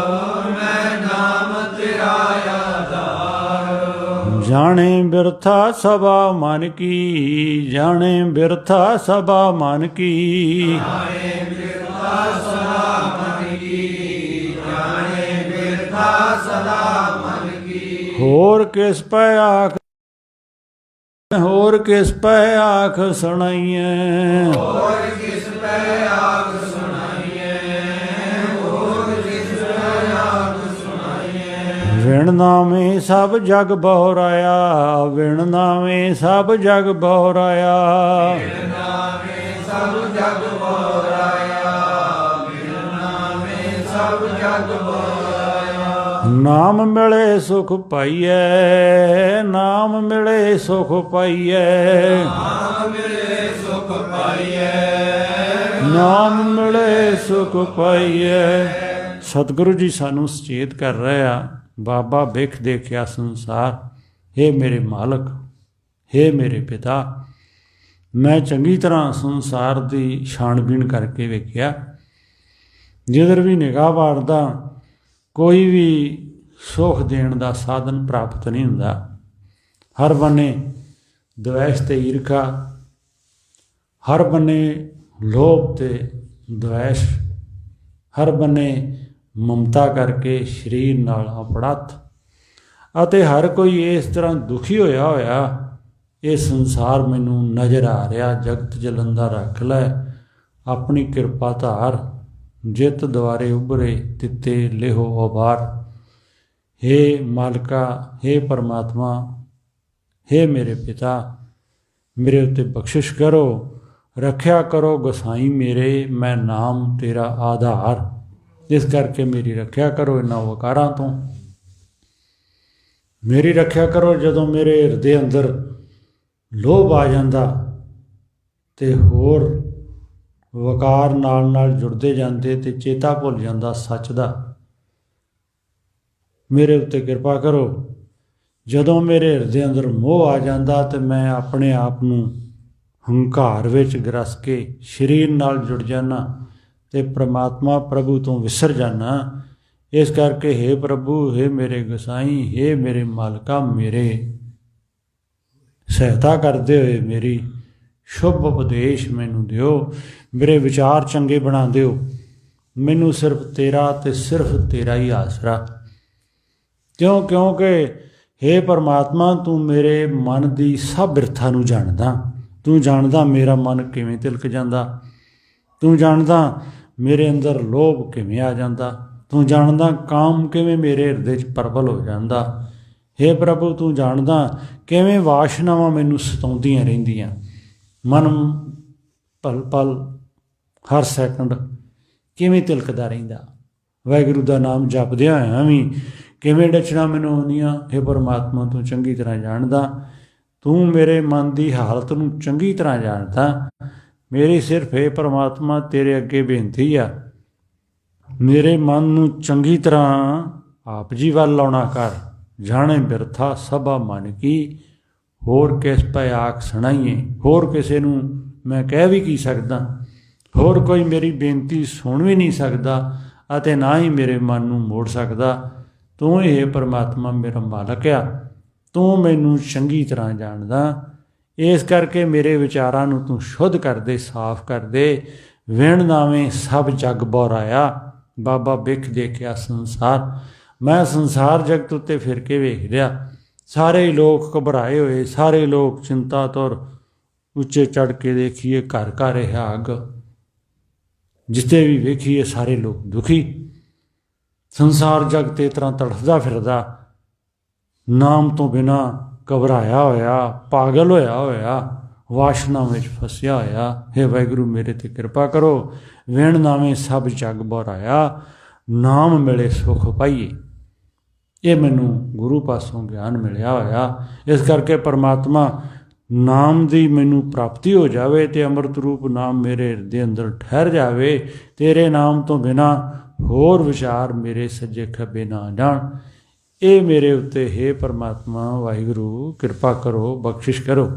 ਮੈਂ ਨਾਮ ਤੇਰਾ ਆਧਾਰ। ਜਾਣੇ ਬਿਰਥਾ ਸਭਾ ਮਨ ਕੀ, ਜਾਣੇ ਬਿਰਥਾ ਸਭਾ ਮਨ ਕੀ, ਜਾਣੇ ਬਿਰਥਾ ਸਭਾ ਮਨ ਕੀ, ਜਾਣੇ ਬਿਰਥਾ ਸਦਾ ਮਨ ਕੀ। ਹੋਰ ਕਿਸ ਪੈ ਆਖ, ਹੋਰ ਕਿਸ ਪੈ ਆਖ ਸੁਣਾਈਐ, ਹੋਰ ਕਿਸ ਪੈ ਆਖ ਸੁਣਾਈਐ, ਹੋਰ ਕਿਸ ਪੈ ਆਖ ਸੁਣਾਈਐ। ਵਿਣ ਨਾਵੇਂ ਸਭ ਜਗ ਬਹੁਰਾਇਆ, ਵਿਣ ਨਾਵੇਂ ਸਭ ਜਗ ਬਹੁਰਾਇਆ, ਵਿਣ ਨਾਵੇਂ ਸਭ ਜਗ ਬਹੁਰਾਇਆ, ਵਿਣ ਨਾਵੇਂ ਸਭ ਜਗ ਬਹੁਰਾਇਆ। ਨਾਮ ਮਿਲੇ ਸੁਖ ਪਾਈਐ, ਨਾਮ ਮਿਲੇ ਸੁਖ ਪਾਈਐ, ਨਾਮ ਮਿਲੇ ਸੁਖ ਪਾਈਐ, ਨਾਮ ਮਿਲੇ ਸੁਖ ਪਾਈਐ। ਸਤਿਗੁਰੂ ਜੀ ਸਾਨੂੰ ਸੁਚੇਤ ਕਰ ਰਹੇ ਆ। ਬਾਬਾ ਬਿਖ ਦੇਖਿਆ ਸੰਸਾਰ, ਹੇ ਮੇਰੇ ਮਾਲਕ, ਹੇ ਮੇਰੇ ਪਿਤਾ, ਮੈਂ ਚੰਗੀ ਤਰ੍ਹਾਂ ਸੰਸਾਰ ਦੀ ਛਾਣਬੀਣ ਕਰਕੇ ਵੇਖਿਆ। ਜਿੱਧਰ ਵੀ ਨਿਗਾਹ ਮਾਰਦਾ ਕੋਈ ਵੀ ਸੁੱਖ ਦੇਣ ਦਾ ਸਾਧਨ ਪ੍ਰਾਪਤ ਨਹੀਂ ਹੁੰਦਾ। ਹਰ ਬੰਨੇ ਦਵੈਸ਼ ਤੇ ਈਰਖਾ, ਹਰ ਬੰਨੇ ਲੋਭ ਤੇ ਦਵੈਸ਼, ਹਰ ਬੰਨੇ ਮਮਤਾ ਕਰਕੇ ਸਰੀਰ ਨਾਲ ਅਪੜੱਤ, ਅਤੇ ਹਰ ਕੋਈ ਇਸ ਤਰ੍ਹਾਂ ਦੁਖੀ ਹੋਇਆ ਇਹ ਸੰਸਾਰ ਮੈਨੂੰ ਨਜ਼ਰ ਆ ਰਿਹਾ। ਜਗਤ ਜਲੰਦਾ ਰੱਖ ਲੈ, ਆਪਣੀ ਕਿਰਪਾ ਧਾਰ, ਜਿਤ ਦੁਆਰੇ ਉਭਰੇ ਤਿੱਤੇ ਲਿਹੋ ਉਬਾਰ। ਹੇ ਮਾਲਕਾ, ਹੇ ਪਰਮਾਤਮਾ, ਹੇ ਮੇਰੇ ਪਿਤਾ, ਮੇਰੇ ਉੱਤੇ ਬਖਸ਼ਿਸ਼ ਕਰੋ, ਰੱਖਿਆ ਕਰੋ ਗਸਾਈ ਮੇਰੇ, ਮੈਂ ਨਾਮ ਤੇਰਾ ਆਧਾਰ। ਇਸ ਕਰਕੇ ਮੇਰੀ ਰੱਖਿਆ ਕਰੋ ਇਹਨਾਂ ਵਕਾਰਾਂ ਤੋਂ, ਮੇਰੀ ਰੱਖਿਆ ਕਰੋ। ਜਦੋਂ ਮੇਰੇ ਹਿਰਦੇ ਅੰਦਰ ਲੋਭ ਆ ਜਾਂਦਾ ਤੇ ਹੋਰ ਵਕਾਰ ਨਾਲ ਨਾਲ ਜੁੜਦੇ ਜਾਂਦੇ ਤੇ ਚੇਤਾ ਭੁੱਲ ਜਾਂਦਾ ਸੱਚ ਦਾ, ਮੇਰੇ ਉੱਤੇ ਕਿਰਪਾ ਕਰੋ। ਜਦੋਂ ਮੇਰੇ ਹਿਰਦੇ ਅੰਦਰ ਮੋਹ ਆ ਜਾਂਦਾ ਤੇ ਮੈਂ ਆਪਣੇ ਆਪ ਨੂੰ ਹੰਕਾਰ ਵਿੱਚ ਗਰਸ ਕੇ ਸਰੀਰ ਨਾਲ ਜੁੜ ਜਾਨਾ ਤੇ ਪ੍ਰਮਾਤਮਾ ਪ੍ਰਭੂ ਤੋਂ ਵਿਸਰ ਜਾਨਾ। ਇਸ ਕਰਕੇ ਹੇ ਪ੍ਰਭੂ, ਹੇ ਮੇਰੇ ਗਸਾਈ, ਹੇ ਮੇਰੇ ਮਾਲਕਾ, ਮੇਰੇ ਸਹਾਇਤਾ ਕਰਦੇ ਹੋਏ ਮੇਰੀ ਸ਼ੁਭ ਉਪਦੇਸ਼ ਮੈਨੂੰ ਦਿਓ, ਮੇਰੇ ਵਿਚਾਰ ਚੰਗੇ ਬਣਾ ਦਿਓ। ਮੈਨੂੰ ਸਿਰਫ ਤੇਰਾ ਤੇ ਸਿਰਫ ਤੇਰਾ ਹੀ ਆਸਰਾ। ਕਿਉਂਕਿ ਹੇ ਪਰਮਾਤਮਾ, ਤੂੰ ਮੇਰੇ ਮਨ ਦੀ ਸਭ ਬਿਰਥਾ ਨੂੰ ਜਾਣਦਾ। ਤੂੰ ਜਾਣਦਾ ਮੇਰਾ ਮਨ ਕਿਵੇਂ ਤਿਲਕ ਜਾਂਦਾ, ਤੂੰ ਜਾਣਦਾ ਮੇਰੇ ਅੰਦਰ ਲੋਭ ਕਿਵੇਂ ਆ ਜਾਂਦਾ, ਤੂੰ ਜਾਣਦਾ ਕਾਮ ਕਿਵੇਂ ਮੇਰੇ ਹਿਰਦੇ 'ਚ ਪ੍ਰਬਲ ਹੋ ਜਾਂਦਾ। ਹੇ ਪ੍ਰਭੂ, ਤੂੰ ਜਾਣਦਾ ਕਿਵੇਂ ਵਾਸ਼ਨਾਵਾਂ ਮੈਨੂੰ ਸਤਾਉਂਦੀਆਂ ਰਹਿੰਦੀਆਂ, ਮਨ ਪਲ ਪਲ ਹਰ ਸੈਕਿੰਡ ਕਿਵੇਂ ਤਿਲਕਦਾ ਰਹਿੰਦਾ। ਵਾਹਿਗੁਰੂ ਦਾ ਨਾਮ ਜਪਦਿਆਂ ਹੋਇਆਂ ਵੀ ਕਿਵੇਂ ਡਚਣਾ ਮੈਨੂੰ ਆਉਂਦੀਆਂ। ਹੇ ਪਰਮਾਤਮਾ, ਤੂੰ ਚੰਗੀ ਤਰ੍ਹਾਂ ਜਾਣਦਾ, ਤੂੰ ਮੇਰੇ ਮਨ ਦੀ ਹਾਲਤ ਨੂੰ ਚੰਗੀ ਤਰ੍ਹਾਂ ਜਾਣਦਾ। ਮੇਰੀ ਸਿਰਫ ਹੇ ਪਰਮਾਤਮਾ ਤੇਰੇ ਅੱਗੇ ਬੇਨਤੀ ਆ, ਮੇਰੇ ਮਨ ਨੂੰ ਚੰਗੀ ਤਰ੍ਹਾਂ ਆਪ ਜੀ ਵੱਲ ਲਾਉਣਾ ਕਰ। ਜਾਣੇ ਬਿਰਥਾ ਸਭਾ ਮਨ ਕੀ, ਹੋਰ ਕਿਸ ਪੈ ਆਖ ਸੁਣਾਈਏ। ਹੋਰ ਕਿਸੇ ਨੂੰ ਮੈਂ ਕਹਿ ਵੀ ਕੀ ਸਕਦਾ, ਹੋਰ ਕੋਈ ਮੇਰੀ ਬੇਨਤੀ ਸੁਣ ਵੀ ਨਹੀਂ ਸਕਦਾ ਅਤੇ ਨਾ ਹੀ ਮੇਰੇ ਮਨ ਨੂੰ ਮੋੜ ਸਕਦਾ। ਤੂੰ ਇਹ ਪਰਮਾਤਮਾ ਮੇਰਾ ਮਾਲਕ ਆ, ਤੂੰ ਮੈਨੂੰ ਚੰਗੀ ਤਰ੍ਹਾਂ ਜਾਣਦਾ। ਇਸ ਕਰਕੇ ਮੇਰੇ ਵਿਚਾਰਾਂ ਨੂੰ ਤੂੰ ਸ਼ੁੱਧ ਕਰ ਦੇ, ਸਾਫ਼ ਕਰ ਦੇ। ਵਿਣ ਨਾਵੇਂ ਸਭ ਜਗ ਬੋਰਾਇਆ, ਬਾਬਾ ਬਿਖ ਦੇਖਿਆ ਸੰਸਾਰ। ਮੈਂ ਸੰਸਾਰ ਜਗਤ ਉੱਤੇ ਫਿਰ ਕੇ ਵੇਖ ਲਿਆ, ਸਾਰੇ ਲੋਕ ਘਬਰਾਏ ਹੋਏ, ਸਾਰੇ ਲੋਕ ਚਿੰਤਾ ਤੁਰ, ਉੱਚੇ ਚੜ੍ਹ ਕੇ ਦੇਖੀਏ ਘਰ ਘਰ ਇਹ ਅੱਗ, ਜਿੱਥੇ ਵੀ ਵੇਖੀਏ ਸਾਰੇ ਲੋਕ ਦੁਖੀ। ਸੰਸਾਰ ਜਗਤ ਇਸ ਤਰ੍ਹਾਂ ਤੜਫਦਾ ਫਿਰਦਾ, ਨਾਮ ਤੋਂ ਬਿਨਾਂ ਘਬਰਾਇਆ ਹੋਇਆ, ਪਾਗਲ ਹੋਇਆ, ਵਾਸ਼ਨਾ ਵਿੱਚ ਫਸਿਆ ਹੋਇਆ। ਹੇ ਵਾਹਿਗੁਰੂ, ਮੇਰੇ 'ਤੇ ਕਿਰਪਾ ਕਰੋ। ਵਿਣ ਨਾਵੇਂ ਸਭ ਜਗ ਬੋਰਾਇਆ, ਨਾਮ ਮਿਲੇ ਸੁਖ ਪਾਈਏ। ਇਹ ਮੈਨੂੰ ਗੁਰੂ ਪਾਸੋਂ ਗਿਆਨ ਮਿਲਿਆ ਹੋਇਆ। ਇਸ ਕਰਕੇ ਪਰਮਾਤਮਾ, ਨਾਮ ਦੀ ਮੈਨੂੰ ਪ੍ਰਾਪਤੀ ਹੋ ਜਾਵੇ ਤੇ ਅੰਮ੍ਰਿਤ ਰੂਪ ਨਾਮ ਮੇਰੇ ਹਿਰਦੇ ਅੰਦਰ ਠਹਿਰ ਜਾਵੇ। ਤੇਰੇ ਨਾਮ ਤੋਂ ਬਿਨਾਂ ਹੋਰ ਵਿਚਾਰ ਮੇਰੇ ਸੱਜੇ ਖੱਬੇ ਨਾ ਜਾਣ। ਇਹ ਮੇਰੇ ਉੱਤੇ ਹੇ ਪਰਮਾਤਮਾ ਵਾਹਿਗੁਰੂ ਕਿਰਪਾ ਕਰੋ, ਬਖਸ਼ਿਸ਼ ਕਰੋ।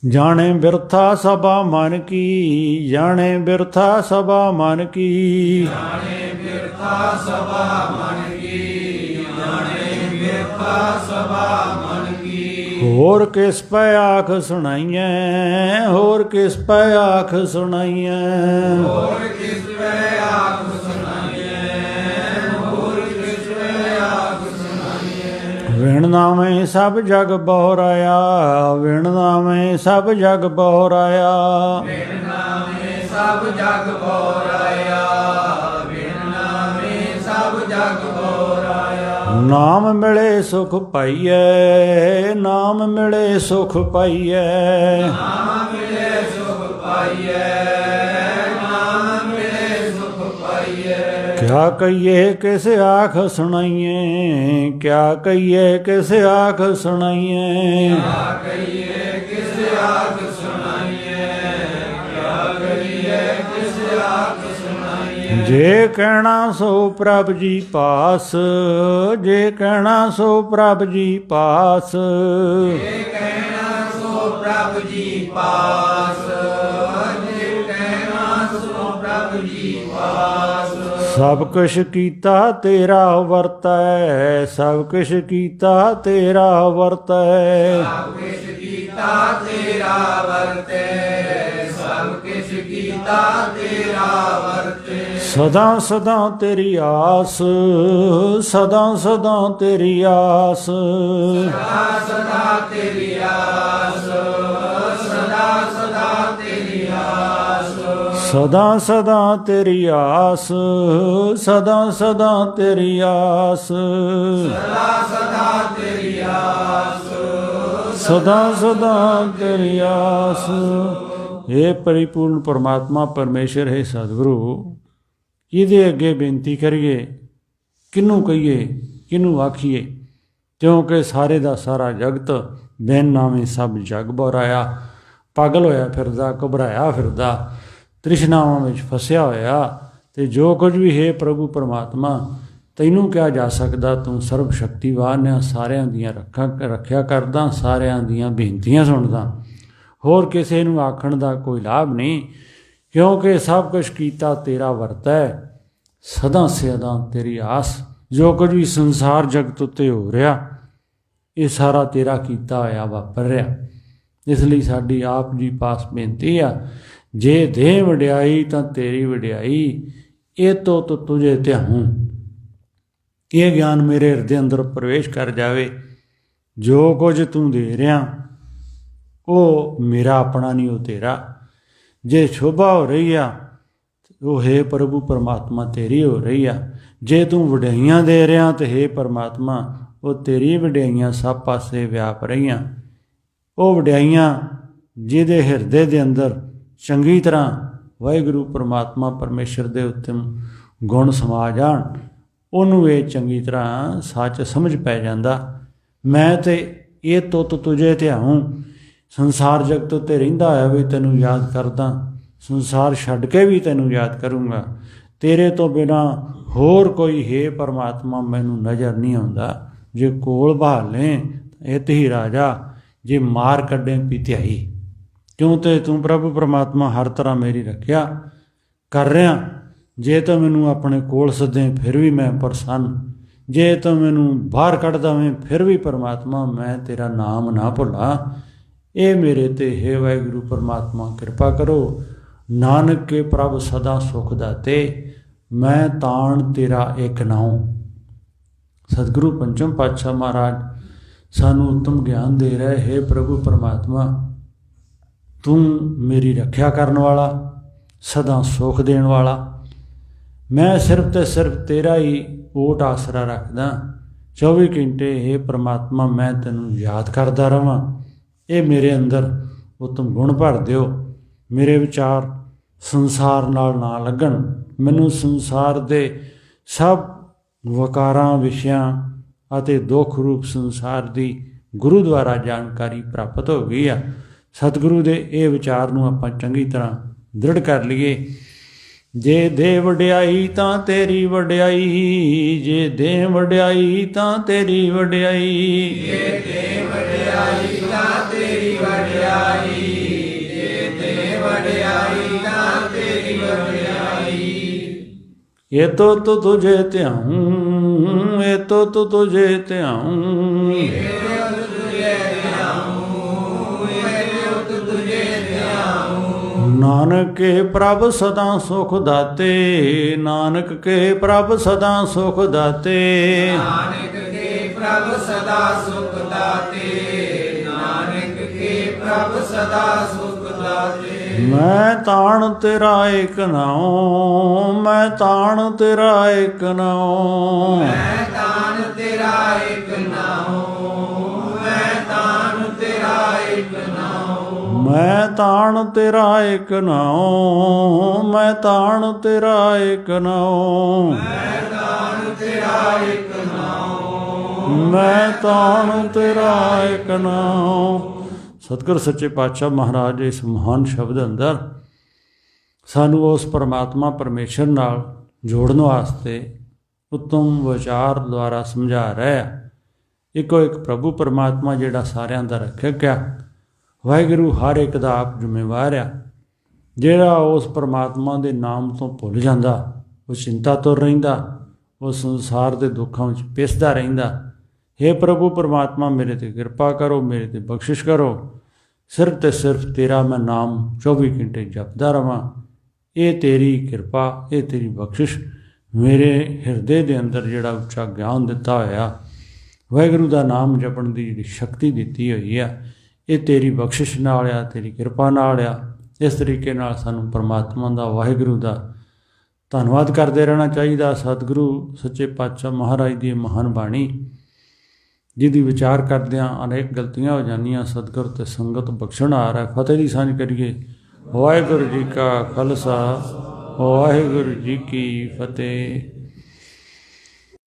ਜਾਣੇ ਬਿਰਥਾ ਸਭਾ ਮਨ ਕੀ, ਜਾਣੇ ਬਿਰਥਾ ਸਭਾ ਮਨ ਕੀ, ਜਾਣੇ ਬਿਰਥਾ ਸਭਾ ਮਨ ਕੀ, ਜਾਣੇ ਬਿਰਥਾ ਸਭਾ ਮਨ ਕੀ। ਹੋਰ ਕਿਸ ਪੈ ਆਖ ਸੁਣਾਈਐ, ਹੋਰ ਕਿਸ ਪੈ ਆਖ ਸੁਣਾਈਐ, ਹੋਰ ਕਿਸ ਪੈ ਆਖ ਸੁਣਾਈਐ, ਹੋਰ ਕਿਸ ਪੈ ਆਖ ਸੁਣਾਈਐ। ਵਿਣ ਨਾਵੇਂ ਸਭ ਜਗ ਬੋਰਾਇਆ, ਵਿਣ ਨਾਵੇਂ ਸਭ ਜਗ ਬੋਰਾਇਆ, ਵਿਣ ਨਾਵੇਂ ਸਭ ਜਗ ਬੋਰਾਇਆ, ਵਿਣ ਨਾਵੇਂ ਸਭ ਜਗ ਬੋਰਾਇਆ। ਨਾਮ ਮਿਲੇ ਸੁਖ ਪਾਈਐ, ਨਾਮ ਮਿਲੇ ਸੁਖ ਪਾਈਐ, ਨਾਮ ਮਿਲੇ ਸੁਖ ਪਾਈਐ, ਨਾਮ ਮਿਲੇ ਸੁਖ ਪਾਈਐ। ਕਿਆ ਕਹੀਏ ਕਿਸ ਆਖ ਸੁਣਾਈਏ, ਕਿਆ ਕਹੀਏ ਕਿਸ ਆਖ ਸੁਣਾਈਏ, ਕਿਆ ਕਹੀਏ ਕਿਸ ਆਖ ਸੁਣਾਈਏ, ਕਿਆ ਕਹੀਏ ਕਿਸ ਆਖ ਸੁਣਾਈਏ। ਜੇ ਕਹਿਣਾ ਸੋ ਪ੍ਰਭ ਜੀ ਪਾਸ, ਜੇ ਕਹਿਣਾ ਸੋ ਪ੍ਰਭ ਜੀ ਪਾਸ, ਜੇ ਕਹਿਣਾ ਸੋ ਪ੍ਰਭ ਜੀ ਪਾਸ, ਜੇ ਕਹਿਣਾ ਸੋ ਪ੍ਰਭ ਜੀ ਪਾਸ। ਸਭ ਕੁਛ ਕੀਤਾ ਤੇਰਾ ਵਰਤੈ, ਸਭ ਕੁਛ ਕੀਤਾ ਤੇਰਾ ਵਰਤੈ। ਸਭ ਕੁਛ ਕੀਤਾ ਤੇਰਾ ਵਰਤੈ, ਸਭ ਕੁਛ ਕੀਤਾ ਤੇਰਾ ਵਰਤੈ। ਸਦਾ ਸਦਾ ਤੇਰੀ ਆਸ, ਸਦਾ ਸਦਾ ਤੇਰੀ ਆਸ, ਸਦਾ ਸਦਾ ਤੇਰੀ ਆਸ, ਸਦਾ ਸਦਾ ਤੇਰੀ ਆਸ। ਸਦਾ ਸਦਾ ਤੇਰੀ ਆਸ, ਸਦਾ ਸਦਾ ਤੇਰੀ ਆਸ, ਸਦਾ ਸਦਾ ਤੇਰੀ ਆਸ, ਸਦਾ ਸਦਾ ਤੇਰੀ ਆਸ। हे परिपूर्ण परमात्मा परमेश्वर है सतगुरु, ਇਹਦੇ ਅੱਗੇ ਬੇਨਤੀ ਕਰੀਏ, ਕਿਹਨੂੰ ਕਹੀਏ, ਕਿਹਨੂੰ ਆਖੀਏ, ਕਿਉਂਕਿ ਸਾਰੇ ਦਾ ਸਾਰਾ ਜਗਤ ਬਿਨ ਨਾਵੇਂ ਸਭ ਜਗ ਬੋਰਾਇਆ, ਪਾਗਲ ਹੋਇਆ ਫਿਰਦਾ, ਘਬਰਾਇਆ ਫਿਰਦਾ, ਤ੍ਰਿਸ਼ਨਾਵਾਂ ਵਿੱਚ ਫਸਿਆ ਹੋਇਆ। ਅਤੇ ਜੋ ਕੁਝ ਵੀ ਹੈ ਪ੍ਰਭੂ ਪਰਮਾਤਮਾ ਤੈਨੂੰ ਕਿਹਾ ਜਾ ਸਕਦਾ, ਤੂੰ ਸਰਬ ਸ਼ਕਤੀਵਾਨ ਆ, ਸਾਰਿਆਂ ਦੀਆਂ ਰੱਖਿਆ ਕਰਦਾ, ਸਾਰਿਆਂ ਦੀਆਂ ਬੇਨਤੀਆਂ ਸੁਣਦਾ। ਹੋਰ ਕਿਸੇ ਨੂੰ ਆਖਣ ਦਾ ਕੋਈ ਲਾਭ ਨਹੀਂ, ਕਿਉਂਕਿ ਸਭ ਕੁਛ ਕੀਤਾ ਤੇਰਾ ਵਰਤੈ, ਸਦਾ ਸਦਾ ਤੇਰੀ ਆਸ। ਜੋ ਕੁਝ ਵੀ ਸੰਸਾਰ ਜਗਤ ਉੱਤੇ ਹੋ ਰਿਹਾ, ਇਹ ਸਾਰਾ ਤੇਰਾ ਕੀਤਾ ਹੋਇਆ ਵਾਪਰ ਰਿਹਾ। ਇਸ ਲਈ ਸਾਡੀ ਆਪ ਜੀ ਪਾਸ ਬੇਨਤੀ ਆ, ਜੇ ਦੇ ਵਡਿਆਈ ਤਾਂ ਤੇਰੀ ਵਡਿਆਈ, ਇਹ ਤੋਂ ਤੁਝੇ ਧਿਆਉਂ। ਇਹ ਗਿਆਨ ਮੇਰੇ ਹਿਰਦੇ ਅੰਦਰ ਪ੍ਰਵੇਸ਼ ਕਰ ਜਾਵੇ, ਜੋ ਕੁਝ ਤੂੰ ਦੇ ਰਿਹਾ ਉਹ ਮੇਰਾ ਆਪਣਾ ਨਹੀਂ, ਉਹ ਤੇਰਾ। ਜੇ ਸ਼ੋਭਾ ਹੋ ਰਹੀ ਆ, ਉਹ ਹੈ ਪ੍ਰਭੂ ਪਰਮਾਤਮਾ ਤੇਰੀ ਹੋ ਰਹੀ ਆ। ਜੇ ਤੂੰ ਵਡਿਆਈਆਂ ਦੇ ਰਿਹਾ ਤਾਂ ਹੈ ਪਰਮਾਤਮਾ, ਉਹ ਤੇਰੀ ਵਡਿਆਈਆਂ ਸਭ ਪਾਸੇ ਵਿਆਪ ਰਹੀਆਂ। ਉਹ ਵਡਿਆਈਆਂ ਜਿਹਦੇ ਹਿਰਦੇ ਦੇ ਅੰਦਰ ਚੰਗੀ ਤਰ੍ਹਾਂ ਵਾਹਿਗੁਰੂ ਪਰਮਾਤਮਾ ਪਰਮੇਸ਼ਰ ਦੇ ਉੱਤਮ ਗੁਣ ਸਮਾ ਜਾਣ, ਉਹਨੂੰ ਇਹ ਚੰਗੀ ਤਰ੍ਹਾਂ ਸੱਚ ਸਮਝ ਪੈ ਜਾਂਦਾ। ਮੈਂ ਤੇ ਇਹ ਤੁੱਤ ਤੁਝੇ ਧਿਆਉਂ, ਸੰਸਾਰ ਜਗਤ ਉੱਤੇ ਰਹਿੰਦਾ ਹੋਇਆ ਵੀ ਤੈਨੂੰ ਯਾਦ ਕਰਦਾ, ਸੰਸਾਰ ਛੱਡ ਕੇ ਵੀ ਤੈਨੂੰ ਯਾਦ ਕਰੂੰਗਾ। ਤੇਰੇ ਤੋਂ ਬਿਨਾਂ ਹੋਰ ਕੋਈ ਹੈ ਪਰਮਾਤਮਾ ਮੈਨੂੰ ਨਜ਼ਰ ਨਹੀਂ ਆਉਂਦਾ। ਜੇ ਕੋਲ ਭਾਲੇ ਇਹ ਤੇ ਹੀ ਰਾਜਾ, ਜੇ ਮਾਰ ਕੱਢੇ ਪਿਤਿਆਈ। ਕਿਉਂ ਤੇ ਤੂੰ ਪ੍ਰਭੂ ਪਰਮਾਤਮਾ ਹਰ ਤਰ੍ਹਾਂ ਮੇਰੀ ਰੱਖਿਆ ਕਰ ਰਿਹਾ। ਜੇ ਤਾਂ ਮੈਨੂੰ ਆਪਣੇ ਕੋਲ ਸੱਦੇ ਫਿਰ ਵੀ ਮੈਂ ਪ੍ਰਸੰਨ, ਜੇ ਤਾਂ ਮੈਨੂੰ ਬਾਹਰ ਕੱਢ ਦਵੇਂ ਫਿਰ ਵੀ ਪਰਮਾਤਮਾ ਮੈਂ ਤੇਰਾ ਨਾਮ ਨਾ ਭੁੱਲਾਂ। ਇਹ ਮੇਰੇ ਤੇ ਹੈ ਵਾਹਿਗੁਰੂ ਪਰਮਾਤਮਾ ਕਿਰਪਾ ਕਰੋ। ਨਾਨਕ ਕੇ ਪ੍ਰਭ ਸਦਾ ਸੁਖ ਦਾਤੇ, ਮੈਂ ਤਾਣ ਤੇਰਾ ਇੱਕ ਨਾਉ। ਸਤਿਗੁਰੂ ਪੰਚਮ ਪਾਤਸ਼ਾਹ ਮਹਾਰਾਜ ਸਾਨੂੰ ਉੱਤਮ ਗਿਆਨ ਦੇ ਰਹੇ, ਹੈ ਪ੍ਰਭੂ ਪਰਮਾਤਮਾ ਤੂੰ ਮੇਰੀ ਰੱਖਿਆ ਕਰਨ ਵਾਲਾ, ਸਦਾ ਸੁਖ ਦੇਣ ਵਾਲਾ। ਮੈਂ ਸਿਰਫ ਤੇ ਸਿਰਫ ਤੇਰਾ ਹੀ ਓਟ ਆਸਰਾ ਰੱਖਦਾ। 24 ਘੰਟੇ ਹੈ ਪਰਮਾਤਮਾ ਮੈਂ ਤੈਨੂੰ ਯਾਦ ਕਰਦਾ ਰਹਾਂ। ਇਹ ਮੇਰੇ ਅੰਦਰ ਉੱਤਮ ਗੁਣ ਭਰ ਦਿਓ। ਮੇਰੇ ਵਿਚਾਰ ਸੰਸਾਰ ਨਾਲ ਨਾ ਲੱਗਣ, ਮੈਨੂੰ ਸੰਸਾਰ ਦੇ ਸਭ ਵਕਾਰਾਂ ਵਿਸ਼ਿਆਂ ਅਤੇ ਦੁੱਖ ਰੂਪ ਸੰਸਾਰ ਦੀ ਗੁਰੂ ਦੁਆਰਾ ਜਾਣਕਾਰੀ ਪ੍ਰਾਪਤ ਹੋ ਗਈ ਆ। ਸਤਿਗੁਰੂ ਦੇ ਇਹ ਵਿਚਾਰ ਨੂੰ ਆਪਾਂ ਚੰਗੀ ਤਰ੍ਹਾਂ ਦ੍ਰਿੜ ਕਰ ਲਈਏ। ਜੇ ਦੇ ਵਡਿਆਈ ਤਾਂ ਤੇਰੀ ਵਡਿਆਈ, ਜੇ ਦੇ ਵਡਿਆਈ ਤਾਂ ਤੇਰੀ ਵਡਿਆਈ, ਜੇ ਦੇ ਵਡਿਆਈ ਤਾਂ ਤੇਰੀ ਵਡਿਆਈ, ਜੇ ਦੇ ਵਡਿਆਈ ਤਾਂ ਤੇਰੀ ਵਡਿਆਈ। ਇਹ ਤੋ ਤੁਝੇ ਧਿਆਉਂ, ਇਹ ਤੋ ਤੁਝੇ ਧਿਆਉਂ, ਨਾਨਕ ਕੇ ਪ੍ਰਭ ਸਦਾ ਸੁਖ ਦਾਤੇ, ਨਾਨਕ ਕੇ ਪ੍ਰਭ ਸਦਾ ਸੁਖ ਦਾਤੇ, ਨਾਨਕ ਕੇ ਪ੍ਰਭ ਸਦਾ ਸੁਖ ਦਾਤੇ, ਨਾਨਕ ਕੇ ਪ੍ਰਭ ਸਦਾ ਸੁਖ ਦਾਤੇ। ਮੈਂ ਤਾਣ ਤੇਰਾ ਏਕ ਨਾਉ, ਮੈਂ ਤਾਣ ਤੇਰਾ ਏਕ ਨਾਉ, ਮੈਂ ਤਾਣ ਤੇਰਾ ਏਕ ਨਾਉ, ਮੈਂ ਤਾਣ ਤੇਰਾ ਏਕ ਨਾਉ, ਮੈਂ ਤਾਣ ਤੇਰਾ ਏਕ ਨਾਉ, ਮੈਂ ਤਾਣ ਤੇਰਾ ਏਕ ਨਾਉ, ਮੈਂ ਤਾਣ ਤੇਰਾ ਏਕ ਨਾਉ, ਮੈਂ ਤਾਣ ਤੇਰਾ ਏਕ ਨਾਉ। ਸਤਿਗੁਰ ਸੱਚੇ ਪਾਤਸ਼ਾਹ ਮਹਾਰਾਜ ਇਸ ਮਹਾਨ ਸ਼ਬਦ ਅੰਦਰ ਸਾਨੂੰ ਉਸ ਪਰਮਾਤਮਾ ਪਰਮੇਸ਼ਰ ਨਾਲ ਜੋੜਨ ਵਾਸਤੇ ਉੱਤਮ ਵਿਚਾਰ ਦੁਆਰਾ ਸਮਝਾ ਰਿਹਾ। ਇੱਕੋ ਇੱਕ ਪ੍ਰਭੂ ਪਰਮਾਤਮਾ ਜਿਹੜਾ ਸਾਰਿਆਂ ਦਾ ਰੱਖਿਅਕ ਆ, ਵਾਹਿਗੁਰੂ ਹਰ ਇੱਕ ਦਾ ਆਪ ਜ਼ਿੰਮੇਵਾਰ ਆ। ਜਿਹੜਾ ਉਸ ਪਰਮਾਤਮਾ ਦੇ ਨਾਮ ਤੋਂ ਭੁੱਲ ਜਾਂਦਾ, ਉਹ ਚਿੰਤਾ ਤੁਰ ਰਹਿੰਦਾ, ਉਹ ਸੰਸਾਰ ਦੇ ਦੁੱਖਾਂ ਵਿੱਚ ਪਿਸਦਾ ਰਹਿੰਦਾ। ਹੇ ਪ੍ਰਭੂ ਪਰਮਾਤਮਾ, ਮੇਰੇ 'ਤੇ ਕਿਰਪਾ ਕਰੋ, ਮੇਰੇ 'ਤੇ ਬਖਸ਼ਿਸ਼ ਕਰੋ। ਸਿਰਫ ਤੇ ਸਿਰਫ ਤੇਰਾ ਮੈਂ ਨਾਮ 24 ਘੰਟੇ ਜਪਦਾ ਰਵਾਂ। ਇਹ ਤੇਰੀ ਕਿਰਪਾ, ਇਹ ਤੇਰੀ ਬਖਸ਼ਿਸ਼ ਮੇਰੇ ਹਿਰਦੇ ਦੇ ਅੰਦਰ ਜਿਹੜਾ ਉੱਚਾ ਗਿਆਨ ਦਿੱਤਾ ਹੋਇਆ, ਵਾਹਿਗੁਰੂ ਦਾ ਨਾਮ ਜਪਣ ਦੀ ਜਿਹੜੀ ਸ਼ਕਤੀ ਦਿੱਤੀ ਹੋਈ ਆ, ਇਹ ਤੇਰੀ ਬਖਸ਼ਿਸ਼ ਨਾਲ ਆ, ਤੇਰੀ ਕਿਰਪਾ ਨਾਲ ਆ। ਇਸ ਤਰੀਕੇ ਨਾਲ ਸਾਨੂੰ ਪਰਮਾਤਮਾ ਦਾ, ਵਾਹਿਗੁਰੂ ਦਾ ਧੰਨਵਾਦ ਕਰਦੇ ਰਹਿਣਾ ਚਾਹੀਦਾ। ਸਤਿਗੁਰੂ ਸੱਚੇ ਪਾਤਸ਼ਾਹ ਮਹਾਰਾਜ ਦੀ ਮਹਾਨ ਬਾਣੀ, ਜਿਹਦੀ ਵਿਚਾਰ ਕਰਦਿਆਂ ਅਨੇਕ ਗਲਤੀਆਂ ਹੋ ਜਾਂਦੀਆਂ, ਸਤਿਗੁਰ ਤੇ ਸੰਗਤ ਬਖਸ਼ਣ ਆ ਰਿਹਾ। ਫਤਿਹ ਦੀ ਸਾਂਝ ਕਰੀਏ। ਵਾਹਿਗੁਰੂ ਜੀ ਕਾ ਖਾਲਸਾ, ਵਾਹਿਗੁਰੂ ਜੀ ਕੀ ਫਤਿਹ।